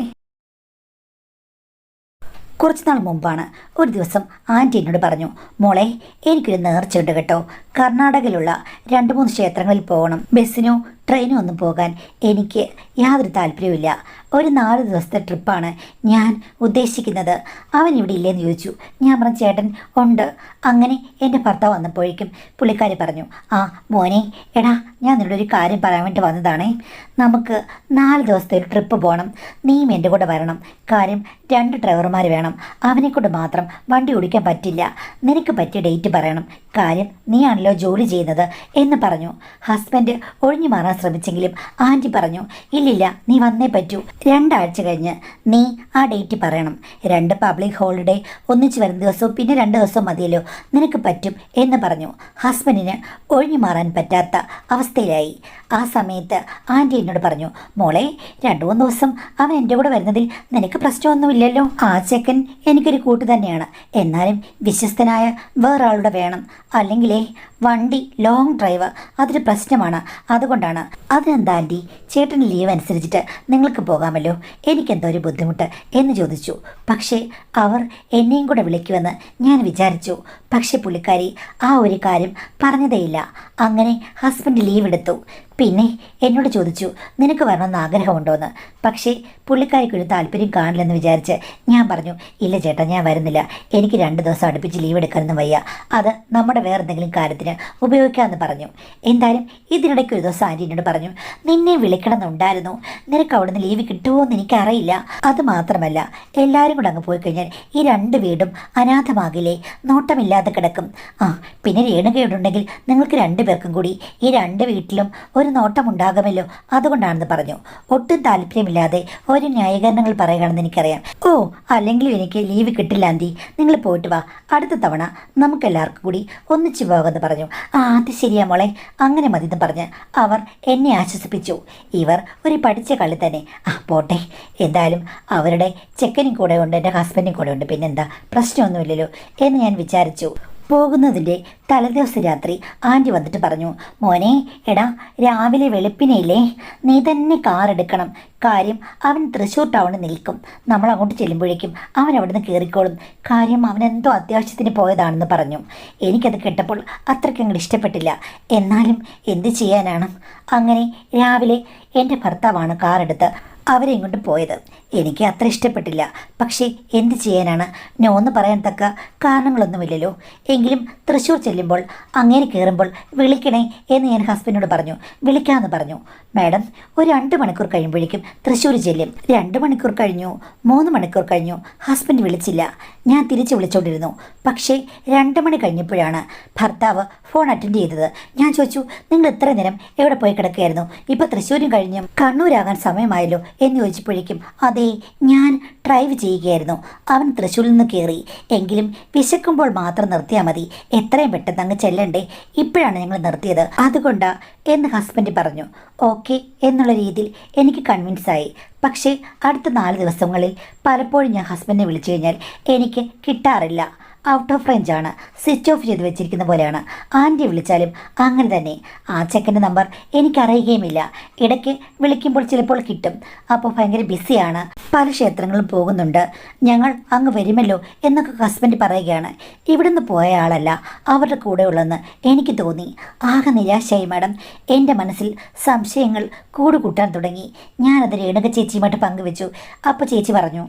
കുറച്ചുനാൾ മുമ്പാണ് ഒരു ദിവസം ആൻറ്റി എന്നോട് പറഞ്ഞു, മോളെ എനിക്കൊരു നേർച്ചയുണ്ട് കേട്ടോ. കർണാടകയിലുള്ള 2-3 ക്ഷേത്രങ്ങളിൽ പോകണം. ബസ്സിനോ ട്രെയിനോ ഒന്നും പോകാൻ എനിക്ക് യാതൊരു താല്പര്യവുമില്ല. ഒരു 4 ദിവസത്തെ ട്രിപ്പാണ് ഞാൻ ഉദ്ദേശിക്കുന്നത്. അവൻ ഇവിടെ ഇല്ലേന്ന് ചോദിച്ചു. ഞാൻ പറഞ്ഞു, ചേട്ടൻ ഉണ്ട്. അങ്ങനെ എൻ്റെ ഭർത്താവ് വന്നപ്പോഴേക്കും പുള്ളിക്കാരി പറഞ്ഞു, മോനെ, എടാ ഞാൻ നിന്നോട് ഒരു കാര്യം പറയാൻ വേണ്ടി വന്നതാണേ. നമുക്ക് 4 ദിവസത്തെ ഒരു ട്രിപ്പ് പോകണം. നീയും എൻ്റെ കൂടെ വരണം. കാര്യം 2 ഡ്രൈവർമാർ വേണം. അവനെക്കൊണ്ട് മാത്രം വണ്ടി ഓടിക്കാൻ പറ്റില്ല. നിനക്ക് പറ്റിയ ഡേറ്റ് പറയണം. കാര്യം നീയാണല്ലോ ജോലി ചെയ്യുന്നത് എന്ന് പറഞ്ഞു. ഹസ്ബൻഡ് ഒഴിഞ്ഞു മാറാൻ ശ്രമിച്ചെങ്കിലും ആൻറ്റി പറഞ്ഞു, ഇല്ലില്ല, നീ വന്നേ പറ്റൂ. 2 ആഴ്ച കഴിഞ്ഞ് നീ ആ ഡേറ്റ് പറയണം. 2 പബ്ലിക് ഹോളിഡേ ഒന്നിച്ച് വരുന്ന ദിവസവും പിന്നെ 2 ദിവസവും മതിയല്ലോ, നിനക്ക് പറ്റും എന്ന് പറഞ്ഞു. ഹസ്ബൻഡിന് ഒഴിഞ്ഞു മാറാൻ പറ്റാത്ത അവസ്ഥയിലായി. ആ സമയത്ത് ആൻറ്റി എന്നോട് പറഞ്ഞു, മോളെ 2-3 ദിവസം അവൻ എൻ്റെ കൂടെ വരുന്നതിൽ നിനക്ക് പ്രശ്നമൊന്നുമില്ലല്ലോ. ആ ചെക്കൻ എനിക്കൊരു കൂട്ട് തന്നെയാണ്. എന്നാലും വിശ്വസ്തനായ വേറൊരാളുടെ വേണം. അല്ലെങ്കിലേ വണ്ടി ലോങ് ഡ്രൈവ് അതൊരു പ്രശ്നമാണ്. അതുകൊണ്ടാണ്. അതിനെന്താ ആൻറ്റി, ചേട്ടന് ലീവ് അനുസരിച്ചിട്ട് നിങ്ങൾക്ക് പോകാമല്ലോ, എനിക്കെന്തോ ഒരു ബുദ്ധിമുട്ട് എന്ന് ചോദിച്ചു. പക്ഷേ അവർ എന്നെയും കൂടെ വിളിക്കുമെന്ന് ഞാൻ വിചാരിച്ചു. പക്ഷേ പുള്ളിക്കാരി ആ ഒരു കാര്യം പറഞ്ഞതേയില്ല. അങ്ങനെ ഹസ്ബൻഡ് ലീവ് എടുത്തു. പിന്നെ എന്നോട് ചോദിച്ചു, നിനക്ക് വരണമെന്ന് ആഗ്രഹമുണ്ടോയെന്ന്. പക്ഷേ പുള്ളിക്കാരിക്കൊരു താല്പര്യം കാണില്ലെന്ന് വിചാരിച്ച് ഞാൻ പറഞ്ഞു, ഇല്ല ചേട്ടാ, ഞാൻ വരുന്നില്ല. എനിക്ക് 2 ദിവസം അടുപ്പിച്ച് ലീവ് എടുക്കാനൊന്നും വയ്യ. അത് നമ്മുടെ വേറെ എന്തെങ്കിലും കാര്യത്തിന് ഉപയോഗിക്കാമെന്ന് പറഞ്ഞു. എന്തായാലും ഇതിനിടയ്ക്ക് ഒരു ദിവസം ആൻറ്റി എന്നോട് പറഞ്ഞു, നിന്നെ വിളിക്കണമെന്നുണ്ടായിരുന്നു. നിനക്ക് അവിടുന്ന് ലീവ് കിട്ടുമോ എന്ന് എനിക്കറിയില്ല. അത് മാത്രമല്ല, എല്ലാവരും കൂടെ അങ്ങ് പോയി കഴിഞ്ഞാൽ ഈ 2 വീടും അനാഥമാകില്ലേ, നോട്ടമില്ലാതെ കിടക്കും. പിന്നെ രേണുകയോടുണ്ടെങ്കിൽ നിങ്ങൾക്ക് 2 പേർക്കും കൂടി ഈ 2 വീട്ടിലും ഒരു നോട്ടമുണ്ടാകുമല്ലോ. അതുകൊണ്ടാണെന്ന് പറഞ്ഞു. ഒട്ടും താല്പര്യമില്ലാതെ ഒരു ന്യായീകരണങ്ങൾ പറയുകയാണെന്ന് എനിക്കറിയാം. അല്ലെങ്കിലും എനിക്ക് ലീവ് കിട്ടില്ല ആൻറ്റി, നിങ്ങൾ പോയിട്ട് വാ, അടുത്ത തവണ നമുക്കെല്ലാവർക്കും കൂടി ഒന്നിച്ചു പോകുമെന്ന് പറഞ്ഞു. അത് ശരിയാ മോളെ, അങ്ങനെ മതി എന്ന് പറഞ്ഞ് അവർ എന്നെ ആശ്വസിപ്പിച്ചു. ഇവർ ഒരു പഠിച്ച കളി തന്നെ. പോട്ടെ, എന്തായാലും അവരുടെ ചെക്കനും കൂടെ ഉണ്ട്, എൻ്റെ ഹസ്ബൻഡും കൂടെ ഉണ്ട്, പിന്നെന്താ, പ്രശ്നമൊന്നുമില്ലല്ലോ എന്ന് ഞാൻ വിചാരിച്ചു. പോകുന്നതിൻ്റെ തലേദിവസം രാത്രി ആൻറ്റി വന്നിട്ട് പറഞ്ഞു, മോനെ എടാ രാവിലെ വെളുപ്പിനെയില്ലേ നീ തന്നെ കാർ എടുക്കണം. കാര്യം അവൻ തൃശ്ശൂർ ടൗണിൽ നിൽക്കും. നമ്മൾ അങ്ങോട്ട് ചെല്ലുമ്പോഴേക്കും അവൻ അവിടെ നിന്ന് കയറിക്കോളും. കാര്യം അവൻ എന്തോ അത്യാവശ്യത്തിന് പോയതാണെന്ന് പറഞ്ഞു. എനിക്കത് കേട്ടപ്പോൾ അത്രയ്ക്ക് അങ്ങോട്ട് ഇഷ്ടപ്പെട്ടില്ല. എന്നാലും എന്ത് ചെയ്യാനാണ്. അങ്ങനെ രാവിലെ എൻ്റെ ഭർത്താവാണ് കാർ എടുത്ത് അവരെ ഇങ്ങോട്ട് പോയത്. എനിക്ക് അത്ര ഇഷ്ടപ്പെട്ടില്ല. പക്ഷേ എന്ത് ചെയ്യാനാണ്, നോ എന്ന് പറയാൻ തക്ക കാരണങ്ങളൊന്നുമില്ലല്ലോ. എങ്കിലും തൃശ്ശൂർ ചെല്ലുമ്പോൾ അങ്ങനെ കയറുമ്പോൾ വിളിക്കണേ എന്ന് ഞാൻ ഹസ്ബൻഡിനോട് പറഞ്ഞു. വിളിക്കാമെന്ന് പറഞ്ഞു. മാഡം ഒരു 2 മണിക്കൂർ കഴിയുമ്പോഴേക്കും തൃശ്ശൂർ ചെല്ലും. 2 മണിക്കൂർ കഴിഞ്ഞു, 3 മണിക്കൂർ കഴിഞ്ഞു, ഹസ്ബൻഡ് വിളിച്ചില്ല. ഞാൻ തിരിച്ച് വിളിച്ചുകൊണ്ടിരുന്നു. പക്ഷേ 2 മണി കഴിഞ്ഞപ്പോഴാണ് ഭർത്താവ് ഫോൺ അറ്റൻഡ് ചെയ്തത്. ഞാൻ ചോദിച്ചു, നിങ്ങൾ ഇത്ര നേരം എവിടെ പോയി കിടക്കുകയായിരുന്നു? ഇപ്പോൾ തൃശ്ശൂരും കഴിഞ്ഞു കണ്ണൂരാകാൻ സമയമായല്ലോ എന്ന് ചോദിച്ചപ്പോഴേക്കും അതെ ഞാൻ ഡ്രൈവ് ചെയ്യുകയായിരുന്നു. അവൻ തൃശ്ശൂരിൽ നിന്ന് കയറി. എങ്കിലും വിശക്കുമ്പോൾ മാത്രം നിർത്തിയാൽ മതി, എത്രയും പെട്ടെന്ന് അങ്ങ് ചെല്ലണ്ടേ, ഇപ്പോഴാണ് ഞങ്ങൾ നിർത്തിയത്, അതുകൊണ്ടാ എന്ന് ഹസ്ബൻഡ് പറഞ്ഞു. ഓക്കെ എന്നുള്ള രീതിയിൽ എനിക്ക് കൺവിൻസായി. പക്ഷേ അടുത്ത 4 ദിവസങ്ങളിൽ പലപ്പോഴും ഞാൻ ഹസ്ബൻഡിനെ വിളിച്ചു കഴിഞ്ഞാൽ എനിക്ക് കിട്ടാറില്ല. ഔട്ട് ഓഫ് റേഞ്ചാണ്, സ്വിച്ച് ഓഫ് ചെയ്ത് വെച്ചിരിക്കുന്ന പോലെയാണ്. ആൻറ്റി വിളിച്ചാലും അങ്ങനെ തന്നെ. ആ ചെക്കൻ്റെ നമ്പർ എനിക്കറിയുകയുമില്ല. ഇടയ്ക്ക് വിളിക്കുമ്പോൾ ചിലപ്പോൾ കിട്ടും. അപ്പോൾ ഭയങ്കര ബിസിയാണ്, പല ക്ഷേത്രങ്ങളും പോകുന്നുണ്ട്, ഞങ്ങൾ അങ്ങ് വരുമല്ലോ എന്നൊക്കെ ഹസ്ബൻഡ് പറയുകയാണ്. ഇവിടുന്ന് പോയ ആളല്ല അവരുടെ കൂടെ ഉള്ളതെന്ന് എനിക്ക് തോന്നി. ആകെ നിരാശയായി മാഡം. എൻ്റെ മനസ്സിൽ സംശയങ്ങൾ കൂടുകൂട്ടാൻ തുടങ്ങി. ഞാനത് രേണുക ചേച്ചിയുമായിട്ട് പങ്കുവെച്ചു. അപ്പോൾ ചേച്ചി പറഞ്ഞു,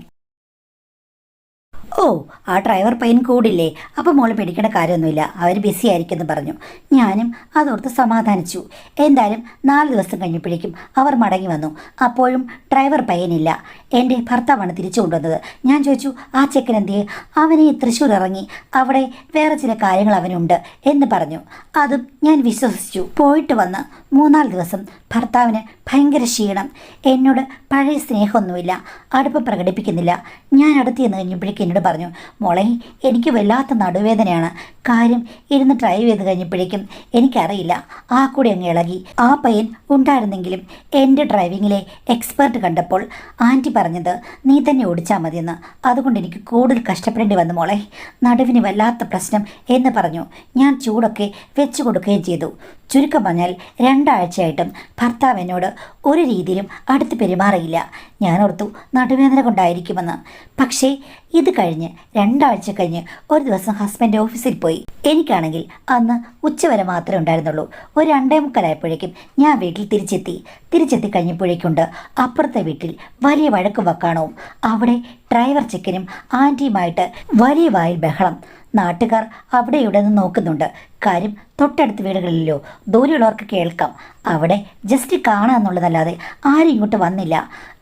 ഓ ആ ഡ്രൈവർ പയ്യൻ കൂടില്ലേ, അപ്പോൾ മോള് പേടിക്കേണ്ട കാര്യമൊന്നുമില്ല, അവർ ബിസി ആയിരിക്കുമെന്ന് പറഞ്ഞു. ഞാനും അതോർത്ത് സമാധാനിച്ചു. എന്തായാലും 4 ദിവസം കഴിഞ്ഞപ്പോഴേക്കും അവർ മടങ്ങി വന്നു. അപ്പോഴും ഡ്രൈവർ പയ്യനില്ല. എൻ്റെ ഭർത്താവാണ് തിരിച്ചു കൊണ്ടുവന്നത്. ഞാൻ ചോദിച്ചു, ആ ചെക്കൻ എന്തിയെ? അവനെ തൃശ്ശൂർ ഇറങ്ങി, അവിടെ വേറെ ചില കാര്യങ്ങൾ അവനുണ്ട് എന്ന് പറഞ്ഞു. അതും ഞാൻ വിശ്വസിച്ചു. പോയിട്ട് വന്ന് 3-4 ദിവസം ഭർത്താവിന് ഭയങ്കര ക്ഷീണം. എന്നോട് പഴയ സ്നേഹമൊന്നുമില്ല, അടുപ്പം പ്രകടിപ്പിക്കുന്നില്ല. ഞാൻ അടുത്ത് ചെന്ന് കഴിഞ്ഞപ്പോഴേക്കും എന്നോട് പറഞ്ഞു, മോളെ എനിക്ക് വല്ലാത്ത നടുവേദനയാണ്. കാര്യം ഇരുന്ന് ഡ്രൈവ് ചെയ്ത് കഴിഞ്ഞപ്പോഴേക്കും എനിക്കറിയില്ല, ആ കൂടി അങ്ങ് ഇളകി. ആ പയ്യൻ ഉണ്ടായിരുന്നെങ്കിലും എൻ്റെ ഡ്രൈവിങ്ങിലെ എക്സ്പേർട്ട് കണ്ടപ്പോൾ ആൻറ്റി പറഞ്ഞത് നീ തന്നെ ഓടിച്ചാൽ മതിയെന്ന്. അതുകൊണ്ട് എനിക്ക് കൂടുതൽ കഷ്ടപ്പെടേണ്ടി വന്നു മോളെ, നടുവിന് വല്ലാത്ത പ്രശ്നം എന്ന് പറഞ്ഞു. ഞാൻ ചൂടൊക്കെ വെച്ചു കൊടുക്കുകയും ചെയ്തു. ചുരുക്കം പറഞ്ഞാൽ 2 ആഴ്ചയായിട്ടും ഭർത്താവ് എന്നോട് ഒരു രീതിയിലും അടുത്ത് പെരുമാറിയില്ല. ഞാനോർത്തു നടുവേദന കൊണ്ടായിരിക്കുമെന്ന്. പക്ഷേ ഇത് കഴിഞ്ഞ് 2 ആഴ്ച കഴിഞ്ഞ് ഒരു ദിവസം ഹസ്ബൻഡ് ഓഫീസിൽ പോയി. എനിക്കാണെങ്കിൽ അന്ന് ഉച്ചവരെ മാത്രമേ ഉണ്ടായിരുന്നുള്ളൂ. ഒരു 2:45 ഞാൻ വീട്ടിൽ തിരിച്ചെത്തി കഴിഞ്ഞപ്പോഴേക്കുണ്ട് അപ്പുറത്തെ വീട്ടിൽ വലിയ വഴക്കും വക്കാണവും. അവിടെ ഡ്രൈവർ ചെക്കനും ആൻറ്റിയുമായിട്ട് വലിയ വായിൽ ബഹളം. നാട്ടുകാർ അവിടെ ഇവിടെ നിന്ന് നോക്കുന്നുണ്ട്. കാര്യം തൊട്ടടുത്ത വീടുകളിലോ, ദൂരെയുള്ളവർക്ക് കേൾക്കാം. അവിടെ ജസ്റ്റ് കാണാമെന്നുള്ളതല്ലാതെ ആരും ഇങ്ങോട്ട് വന്നില്ല.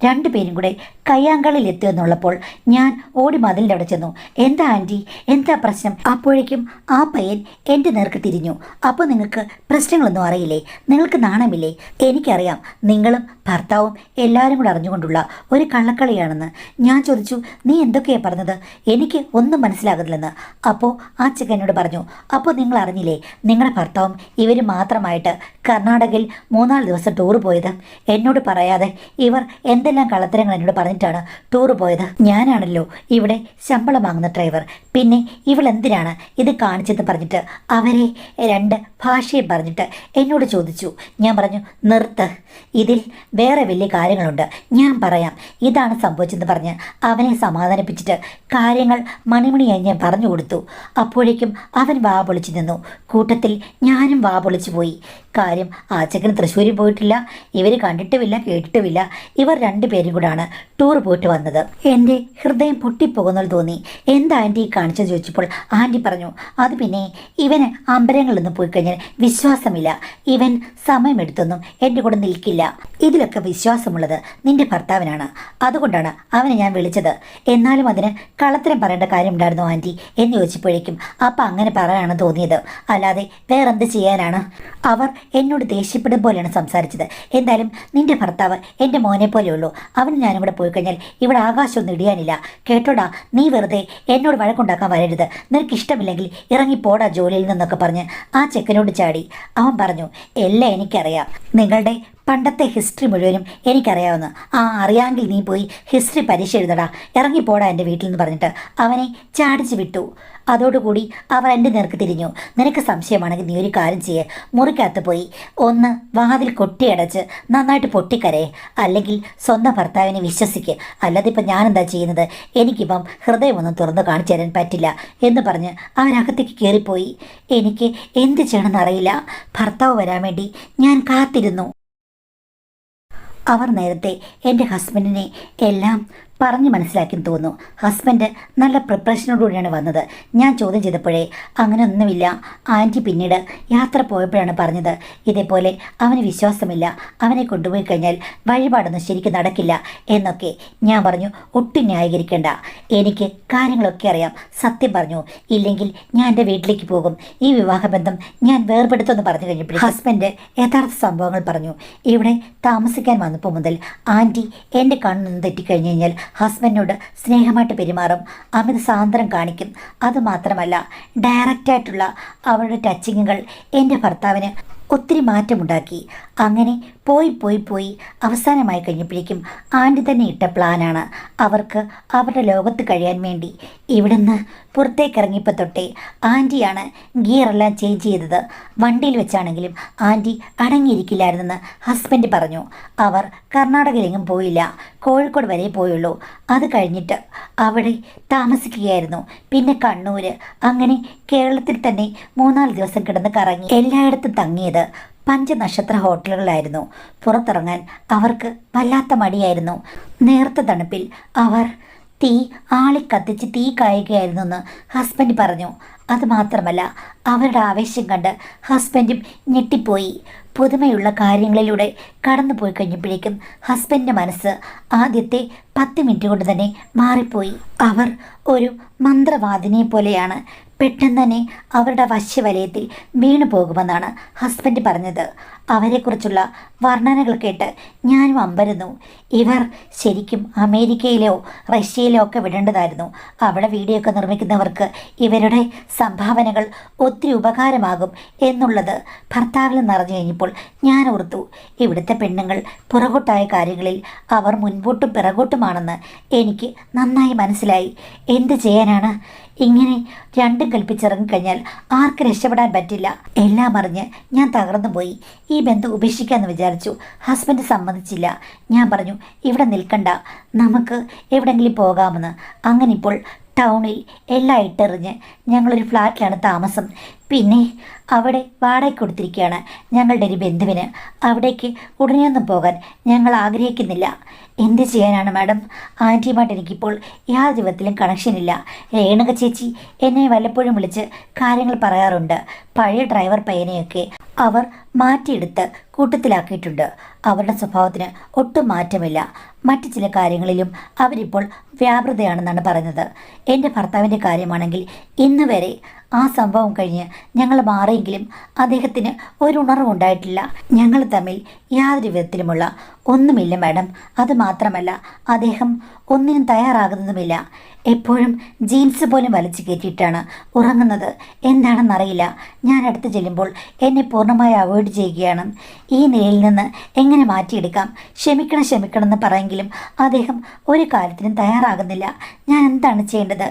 2 പേരും കൂടെ കയ്യാങ്കളിൽ എത്തുമെന്നുള്ളപ്പോൾ ഞാൻ ഓടി മതിലിൻ്റെ അവിടെ ചെന്നു. എന്താ ആൻറ്റി, എന്താ പ്രശ്നം? അപ്പോഴേക്കും ആ പയ്യൻ എൻ്റെ നേർക്ക് തിരിഞ്ഞു. അപ്പോൾ നിങ്ങൾക്ക് പ്രശ്നങ്ങളൊന്നും അറിയില്ലേ? നിങ്ങൾക്ക് നാണമില്ലേ? എനിക്കറിയാം നിങ്ങളും ഭർത്താവും എല്ലാവരും കൂടെ അറിഞ്ഞുകൊണ്ടുള്ള ഒരു കള്ളക്കളിയാണെന്ന്. ഞാൻ ചോദിച്ചു, നീ എന്തൊക്കെയാണ് പറഞ്ഞത്? എനിക്ക് ഒന്നും മനസ്സിലാകുന്നില്ലെന്ന്. അപ്പോൾ ആ ചെക്കനോട് പറഞ്ഞു, അപ്പോൾ നിങ്ങൾ അറിഞ്ഞില്ലേ നിങ്ങളുടെ ഭർത്താവും ഇവർ മാത്രമായിട്ട് കർണാടകയിൽ 3-4 ദിവസം ടൂർ പോയത്? എന്നോട് പറയാതെ ഇവർ എന്തെല്ലാം കള്ളത്തരങ്ങൾ എന്നോട് പറഞ്ഞിട്ടാണ് ടൂർ പോയത്. ഞാനാണല്ലോ ഇവിടെ ശമ്പളം വാങ്ങുന്ന ഡ്രൈവർ. പിന്നെ ഇവൾ എന്തിനാണ് ഇത് കാണിച്ചെന്ന് പറഞ്ഞിട്ട് അവരെ 2 ഭാഷയും പറഞ്ഞിട്ട് എന്നോട് ചോദിച്ചു. ഞാൻ പറഞ്ഞു, നിർത്ത്, ഇതിൽ വേറെ വലിയ കാര്യങ്ങളുണ്ട്, ഞാൻ പറയാം, ഇതാണ് സംഭവിച്ചെന്ന് പറഞ്ഞ് അവനെ സമാധാനിപ്പിച്ചിട്ട് കാര്യങ്ങൾ മണിമണിയായി ഞാൻ പറഞ്ഞു കൊടുത്തു. അപ്പോഴേക്കും അവൻ വാ പൊളിച്ചു നിന്നു. കൂട്ടത്തിൽ ഞാനും വാ പൊളിച്ചു പോയി. കാര്യം ആ ചെക്കന് തൃശ്ശൂരിൽ പോയിട്ടില്ല, ഇവർ കണ്ടിട്ടുമില്ല കേട്ടിട്ടുമില്ല. ഇവർ 2 പേരും കൂടാണ് ടൂർ പോയിട്ട് വന്നത്. എൻ്റെ ഹൃദയം പൊട്ടിപ്പോകുന്നത് തോന്നി. എന്താ ആൻറ്റി കാണിച്ചെന്ന് ചോദിച്ചപ്പോൾ ആൻറ്റി പറഞ്ഞു, അത് പിന്നെ ഇവന് അമ്പലങ്ങളിലൊന്നും പോയി കഴിഞ്ഞാൽ വിശ്വാസമില്ല, ഇവൻ സമയമെടുത്തൊന്നും എൻ്റെ കൂടെ നിൽക്കില്ല. ഇതിലൊക്കെ വിശ്വാസമുള്ളത് നിൻ്റെ ഭർത്താവിനാണ്, അതുകൊണ്ടാണ് അവനെ ഞാൻ വിളിച്ചത്. എന്നാലും അതിന് കള്ളത്തരം പറയേണ്ട കാര്യമുണ്ടായിരുന്നു ആൻറ്റി എന്ന് ചോദിച്ചപ്പോഴേക്കും അപ്പം അങ്ങനെ പറയാനാണ് തോന്നിയത്, അല്ലാതെ വേറെന്ത് ചെയ്യാനാണ്. അവർ എന്നോട് ദേഷ്യപ്പെടും പോലെയാണ് സംസാരിച്ചത്. എന്തായാലും നിൻ്റെ ഭർത്താവ് എൻ്റെ മോനെ പോലെയുള്ളൂ. അവന് ഞാനും കൂടെ പോയി കഴിഞ്ഞാൽ ഇവിടെ ആകാശമൊന്നും ഇടിയാനില്ല. കേട്ടോടാ, നീ വെറുതെ എന്നോട് വഴക്കുണ്ടാക്കാൻ വരരുത്. നിനക്കിഷ്ടമില്ലെങ്കിൽ ഇറങ്ങിപ്പോടാ ജോലിയിൽ നിന്നൊക്കെ പറഞ്ഞ് ആ ചെക്കനോട് ചാടി. അവൻ പറഞ്ഞു, എല്ലാം എനിക്കറിയാം, നിങ്ങളുടെ പണ്ടത്തെ ഹിസ്റ്ററി മുഴുവനും എനിക്കറിയാവുന്ന. അറിയാമെങ്കിൽ നീ പോയി ഹിസ്റ്ററി പരീക്ഷ എഴുതടാ, ഇറങ്ങിപ്പോടാ എൻ്റെ വീട്ടിൽ നിന്ന് പറഞ്ഞിട്ട് അവനെ ചാടിച്ചു വിട്ടു. അതോടുകൂടി അവർ എൻ്റെ നേർക്ക് തിരിഞ്ഞു. നിനക്ക് സംശയമാണെങ്കിൽ നീ ഒരു കാര്യം ചെയ്യേ, മുറിക്കകത്ത് പോയി ഒന്ന് വാതിൽ കൊട്ടിയടച്ച് നന്നായിട്ട് പൊട്ടിക്കരയെ, അല്ലെങ്കിൽ സ്വന്തം ഭർത്താവിനെ വിശ്വസിക്ക്. അല്ലാതെ ഇപ്പം ഞാനെന്താ ചെയ്യുന്നത്, എനിക്കിപ്പം ഹൃദയമൊന്നും തുറന്ന് കാണിച്ചു തരാൻ പറ്റില്ല എന്ന് പറഞ്ഞ് അവരകത്തേക്ക് കയറിപ്പോയി. എനിക്ക് എന്ത് ചെയ്യണമെന്നറിയില്ല. ഭർത്താവ് വരാൻ വേണ്ടി ഞാൻ കാത്തിരുന്നു. അവർ നേരത്തെ എൻ്റെ ഹസ്ബൻഡിനെ എല്ലാം പറഞ്ഞ് മനസ്സിലാക്കിയെന്ന് തോന്നുന്നു. ഹസ്ബൻഡ് നല്ല പ്രിപ്പറേഷനോടുകൂടിയാണ് വന്നത്. ഞാൻ ചോദ്യം ചെയ്തപ്പോഴേ അങ്ങനെയൊന്നുമില്ല. ആൻറ്റി പിന്നീട് യാത്ര പോയപ്പോഴാണ് പറഞ്ഞത്, ഇതേപോലെ അവന് വിശ്വാസമില്ല, അവനെ കൊണ്ടുപോയി കഴിഞ്ഞാൽ വഴിപാടൊന്നും ശരിക്കും നടക്കില്ല എന്നൊക്കെ. ഞാൻ പറഞ്ഞു, ഒട്ടും ന്യായീകരിക്കേണ്ട, എനിക്ക് കാര്യങ്ങളൊക്കെ അറിയാം, സത്യം പറഞ്ഞു, ഇല്ലെങ്കിൽ ഞാൻ എൻ്റെ വീട്ടിലേക്ക് പോകും, ഈ വിവാഹബന്ധം ഞാൻ വേർപെടുത്തുമെന്ന് പറഞ്ഞു കഴിഞ്ഞപ്പോൾ ഹസ്ബൻഡ് യഥാർത്ഥ സംഭവങ്ങൾ പറഞ്ഞു. ഇവിടെ താമസിക്കാൻ വന്നപ്പോൾ മുതൽ ആൻറ്റി എൻ്റെ കണ്ണിൽ നിന്ന് തെറ്റിക്കഴിഞ്ഞു കഴിഞ്ഞാൽ ഹസ്ബൻഡിനോട് സ്നേഹമായിട്ട് പെരുമാറും, അമിത സാന്ദ്രം കാണിക്കും. അതുമാത്രമല്ല, ഡയറക്റ്റായിട്ടുള്ള അവരുടെ ടച്ചിങ്ങുകൾ എൻ്റെ ഭർത്താവിന് ഒത്തിരി മാറ്റമുണ്ടാക്കി. അങ്ങനെ പോയി അവസാനമായി കഴിഞ്ഞപ്പോഴേക്കും ആൻറ്റി തന്നെ ഇട്ട പ്ലാനാണ്. അവർക്ക് അവരുടെ ലോകത്ത് കഴിയാൻ വേണ്ടി ഇവിടുന്ന് പുറത്തേക്ക് ഇറങ്ങിയപ്പോൾ തൊട്ടേ ആൻറ്റിയാണ് ഗിയറെല്ലാം ചേഞ്ച് ചെയ്തത്. വണ്ടിയിൽ വെച്ചാണെങ്കിലും ആൻറ്റി അടങ്ങിയിരിക്കില്ലായിരുന്നെന്ന് ഹസ്ബൻഡ് പറഞ്ഞു. അവർ കർണാടകയിലെങ്ങും പോയില്ല, കോഴിക്കോട് വരെ പോയുള്ളൂ. അത് കഴിഞ്ഞിട്ട് അവിടെ താമസിക്കുകയായിരുന്നു. പിന്നെ കണ്ണൂർ, അങ്ങനെ കേരളത്തിൽ തന്നെ 3-4 ദിവസം കിടന്ന് കറങ്ങി. എല്ലായിടത്തും തങ്ങിയത് പഞ്ചനക്ഷത്ര ഹോട്ടലുകളായിരുന്നു. പുറത്തിറങ്ങാൻ അവർക്ക് വല്ലാത്ത മടിയായിരുന്നു. നേർത്ത തണുപ്പിൽ അവർ ആളിക്കത്തിച്ച് തീ കായുകയായിരുന്നു എന്ന് ഹസ്ബൻഡ് പറഞ്ഞു. അതുമാത്രമല്ല, അവരുടെ ആവേശം കണ്ട് ഹസ്ബൻഡും ഞെട്ടിപ്പോയി. പുതുമയുള്ള കാര്യങ്ങളിലൂടെ കടന്നു പോയി കഴിഞ്ഞപ്പോഴേക്കും ഹസ്ബൻഡിൻ്റെ മനസ്സ് ആദ്യത്തെ 10 മിനിറ്റ് കൊണ്ട് തന്നെ മാറിപ്പോയി. അവർ ഒരു മന്ത്രവാദിനെ പോലെയാണ്. പെട്ടെന്ന് തന്നെ അവരുടെ വശ്യവലയത്തിൽ വീണു പോകുമെന്നാണ് ഹസ്ബൻഡ് പറഞ്ഞത്. അവരെക്കുറിച്ചുള്ള വർണ്ണനകൾ കേട്ട് ഞാനും അമ്പരന്നു. ഇവർ ശരിക്കും അമേരിക്കയിലോ റഷ്യയിലോ ഒക്കെ വിടേണ്ടതായിരുന്നു. അവിടെ വീഡിയോ ഒക്കെ നിർമ്മിക്കുന്നവർക്ക് ഇവരുടെ സംഭാവനകൾ ഒത്തിരി ഉപകാരമാകും എന്നുള്ളത് ഭർത്താവിൽ നിറഞ്ഞു കഴിഞ്ഞപ്പോൾ ഞാൻ ഓർത്തു, ഇവിടുത്തെ പെണ്ണുങ്ങൾ പുറകോട്ടായ കാര്യങ്ങളിൽ അവർ മുൻപോട്ടും പിറകോട്ടുമാണെന്ന് എനിക്ക് നന്നായി മനസ്സിലായി. എന്ത് ചെയ്യാനാണ്, ഇങ്ങനെ രണ്ടും കൽപ്പിച്ചിറങ്ങിക്കഴിഞ്ഞാൽ ആർക്ക് രക്ഷപ്പെടാൻ പറ്റില്ല. എല്ലാം അറിഞ്ഞ് ഞാൻ തകർന്നു പോയി. ഈ ബന്ധം ഉപേക്ഷിക്കാമെന്ന് വിചാരിച്ചു. ഹസ്ബൻഡ് സമ്മതിച്ചില്ല. ഞാൻ പറഞ്ഞു, ഇവിടെ നിൽക്കണ്ട, നമുക്ക് എവിടെയെങ്കിലും പോകാമെന്ന്. അങ്ങനെ ഇപ്പോൾ ടൗണിൽ എല്ലാം ഇട്ടെറിഞ്ഞ് ഞങ്ങളൊരു ഫ്ലാറ്റിലാണ് താമസം. പിന്നെ അവിടെ വാടകയ്ക്ക് കൊടുത്തിരിക്കുകയാണ് ഞങ്ങളുടെ ഒരു ബന്ധുവിന്. അവിടേക്ക് ഉടനെയൊന്നും പോകാൻ ഞങ്ങൾ ആഗ്രഹിക്കുന്നില്ല. എന്ത് ചെയ്യാനാണ് മാഡം, ആൻറ്റിയുമായിട്ട് എനിക്കിപ്പോൾ യാതൊരു വിധത്തിലും കണക്ഷനില്ല. രേണുക ചേച്ചി എന്നെ വല്ലപ്പോഴും വിളിച്ച് കാര്യങ്ങൾ പറയാറുണ്ട്. പഴയ ഡ്രൈവർ പയ്യനെയൊക്കെ അവർ മാറ്റിയെടുത്ത് കൂട്ടത്തിലാക്കിയിട്ടുണ്ട്. അവരുടെ സ്വഭാവത്തിന് ഒട്ടും മാറ്റമില്ല. മറ്റു ചില കാര്യങ്ങളിലും അവരിപ്പോൾ വ്യാപൃതയാണെന്നാണ് പറഞ്ഞത്. എൻ്റെ ഭർത്താവിൻ്റെ കാര്യമാണെങ്കിൽ ഇന്ന് വരെ ആ സംഭവം കഴിഞ്ഞ് ഞങ്ങൾ മാറിയെങ്കിലും അദ്ദേഹത്തിന് ഒരു ഉണർവുണ്ടായിട്ടില്ല. ഞങ്ങൾ തമ്മിൽ യാതൊരു വിധത്തിലുമുള്ള ഒന്നുമില്ല മാഡം. അതുമാത്രമല്ല, അദ്ദേഹം ഒന്നിനും തയ്യാറാകുന്നതുമില്ല. എപ്പോഴും ജീൻസ് പോലും വലിച്ചു കയറ്റിയിട്ടാണ് ഉറങ്ങുന്നത്. എന്താണെന്നറിയില്ല. ഞാൻ അടുത്ത് ചെല്ലുമ്പോൾ എന്നെ പൂർണ്ണമായി അവോയ്ഡ് ചെയ്യുകയാണ്. ഈ നിലയിൽ നിന്ന് എങ്ങനെ മാറ്റിയെടുക്കാം? ക്ഷമിക്കണം എന്ന് പറയെങ്കിലും അദ്ദേഹം ഒരു കാര്യത്തിനും തയ്യാറാകുന്നില്ല. ഞാൻ എന്താണ് ചെയ്യേണ്ടത്?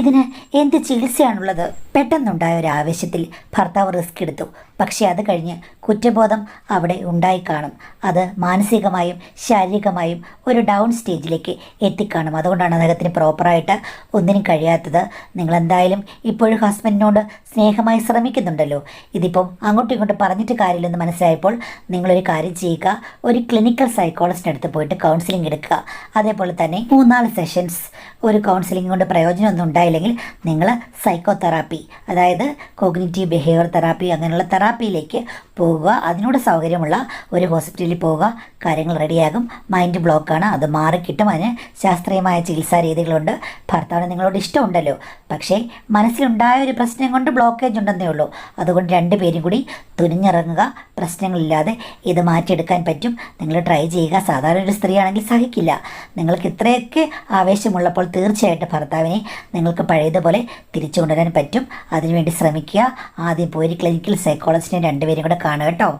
ഇതിന് എന്ത് ചികിത്സയാണുള്ളത്? പെട്ടെന്നുണ്ടായ ഒരു ആവേശത്തിൽ ഭർത്താവ് റിസ്ക് എടുത്തു. പക്ഷേ അത് കഴിഞ്ഞ് കുറ്റബോധം അവിടെ ഉണ്ടായി കാണും. അത് മാനസികമായും ശാരീരികമായും ഒരു ഡൗൺ സ്റ്റേജിലേക്ക് എത്തിക്കാണും. അതുകൊണ്ടാണ് അദ്ദേഹത്തിന് പ്രോപ്പറായിട്ട് ഒന്നിനും കഴിയാത്തത്. നിങ്ങളെന്തായാലും ഇപ്പോഴും ഹസ്ബൻഡിനോട് സ്നേഹമായി ശ്രമിക്കുന്നുണ്ടല്ലോ. ഇതിപ്പം അങ്ങോട്ടും ഇങ്ങോട്ടും പറഞ്ഞിട്ട് കാര്യമില്ലെന്ന് മനസ്സിലായപ്പോൾ നിങ്ങളൊരു കാര്യം ചെയ്യുക, ഒരു ക്ലിനിക്കൽ സൈക്കോളജിസ്റ്റ് അടുത്ത് പോയിട്ട് കൗൺസിലിംഗ് എടുക്കുക. അതേപോലെ തന്നെ 3-4 സെഷൻസ് ഒരു കൗൺസിലിംഗ് കൊണ്ട് പ്രയോജനമൊന്നും ഉണ്ടായില്ലെങ്കിൽ നിങ്ങൾ സൈക്കോതെറാപ്പി, അതായത് കോഗ്നിറ്റീവ് ബിഹേവിയർ തെറാപ്പി, അങ്ങനെയുള്ള തെറാപ്പിയിലേക്ക് പോകുക. അതിനോട് സൗകര്യമുള്ള ഒരു ഹോസ്പിറ്റലിൽ പോവുക. കാര്യങ്ങൾ റെഡിയാകും. മൈൻഡ് ബ്ലോക്കാണ്, അത് മാറിക്കിട്ടും. അതിന് ശാസ്ത്രീയമായ ചികിത്സാ രീതികളുണ്ട്. ഭർത്താവിന് നിങ്ങളോട് ഇഷ്ടമുണ്ടല്ലോ, പക്ഷേ മനസ്സിലുണ്ടായ ഒരു പ്രശ്നം കൊണ്ട് ബ്ലോക്കേജ് ഉണ്ടെന്നേ ഉള്ളൂ. അതുകൊണ്ട് രണ്ടുപേരും കൂടി തുനിഞ്ഞിറങ്ങുക. പ്രശ്നങ്ങളില്ലാതെ ഇത് മാറ്റിയെടുക്കാൻ പറ്റും. നിങ്ങൾ ട്രൈ ചെയ്യുക. സാധാരണ ഒരു സ്ത്രീയാണെങ്കിൽ സഹിക്കില്ല. നിങ്ങൾക്ക് ഇത്രയൊക്കെ ആവേശമുള്ളപ്പോൾ തീർച്ചയായിട്ടും ഭർത്താവിനെ നിങ്ങൾക്ക് പഴയതുപോലെ തിരിച്ചു കൊണ്ടുവരാൻ പറ്റും. അതിനുവേണ്ടി ശ്രമിക്കുക. ആദ്യം പോയി ക്ലിനിക്കൽ സൈക്കോളജിസ്റ്റിനെ രണ്ടുപേരും കൂടെ കാണുക കേട്ടോ.